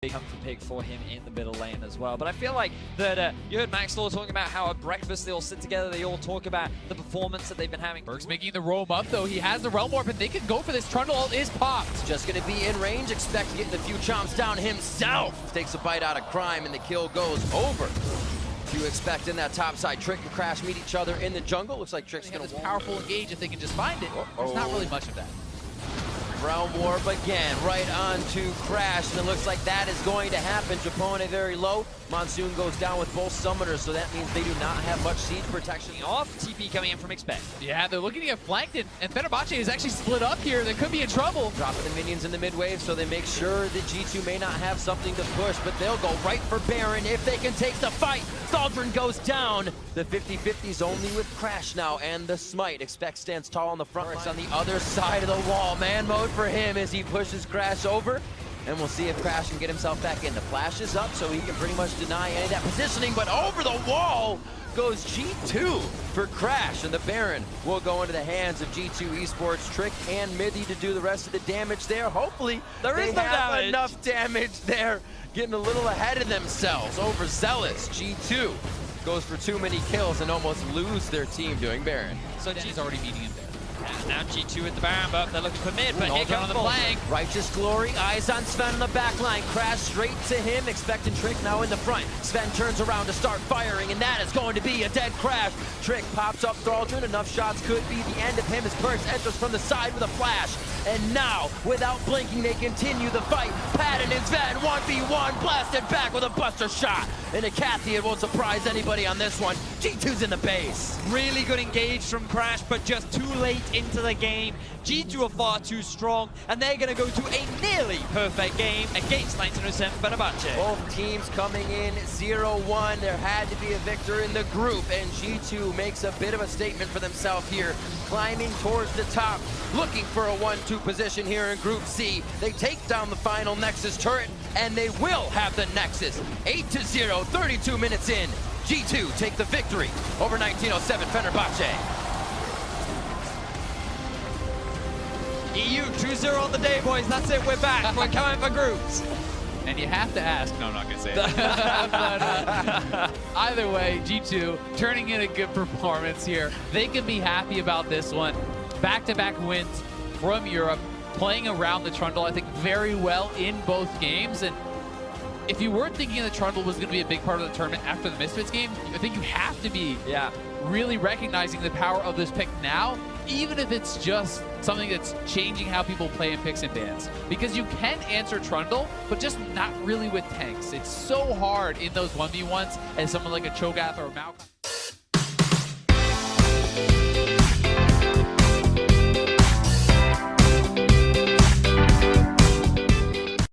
come for pick for him in the middle lane as well. But I feel like that you heard Max Law talking about how at breakfast they all sit together, they all talk about the performance that they've been having. Berg's making the roam up though. He has the Realm Warp and they can go for this. Trundle is popped. Just going to be in range, expect getting a few chomps down himself. Takes a bite out of Crime and the kill goes over. You expect in that top side, Trick and Crash meet each other in the jungle. Looks like Trick's going to powerful engage if they can just find it. There's not really much of that. Realm Warp again, right onto Crash, and it looks like that is going to happen. Japone very low. Monsoon goes down with both summoners, so that means they do not have much siege protection. Off, TP coming in from Expect. Yeah, they're looking to get flanked, and Fenerbahce is actually split up here. They could be in trouble. Dropping the minions in the mid wave, so they make sure that G2 may not have something to push, but they'll go right for Baron if they can take the fight. Thaldrin goes down. The 50-50's only with Crash now, and the Smite. Expect stands tall on the front line. On the other side of the wall, man mode for him as he pushes Crash over. And we'll see if Crash can get himself back in. The flash is up, so he can pretty much deny any of that positioning, but over the wall goes G2 for Crash, and the Baron will go into the hands of G2 Esports. Trick and Mithy to do the rest of the damage there. Hopefully, there is no damage. Enough damage there, getting a little ahead of themselves. Overzealous, G2 goes for too many kills and almost lose their team doing Baron. So G's already meeting him there. And now G2 with the Baron, but they're looking for mid, but here comes the flank. Righteous Glory, eyes on Sven on the back line. Crash straight to him, expecting Trick now in the front. Sven turns around to start firing, and that is going to be a dead Crash. Trick pops up Thaldrin, enough shots could be the end of him as Perks enters from the side with a flash. And now, without blinking, they continue the fight. Patton and Sven, 1v1, blasted back with a buster shot. And a Cathy, it won't surprise anybody on this one. G2's in the base. Really good engage from Crash, but just too late into the game. G2 are far too strong, and they're going to go to a nearly perfect game against 1907 Fenerbahce. Both teams coming in 0-1. There had to be a victor in the group, and G2 makes a bit of a statement for themselves here, climbing towards the top, looking for a 1-2 position here in Group C. They take down the final Nexus turret, and they will have the Nexus. 8-0, 32 minutes in. G2 take the victory over 1907 Fenerbahce. EU 2-0 on the day, boys. That's it. We're back. We're coming for groups. And you have to ask. No, I'm not going to say it. But, either way, G2 turning in a good performance here. They can be happy about this one. Back-to-back wins from Europe, playing around the Trundle, I think, very well in both games. And if you weren't thinking the Trundle was going to be a big part of the tournament after the Misfits game, I think you have to be really recognizing the power of this pick now, even if it's just something that's changing how people play in picks and bans. Because you can answer Trundle, but just not really with tanks. It's so hard in those 1v1s as someone like a Cho'Gath or a Malcolm.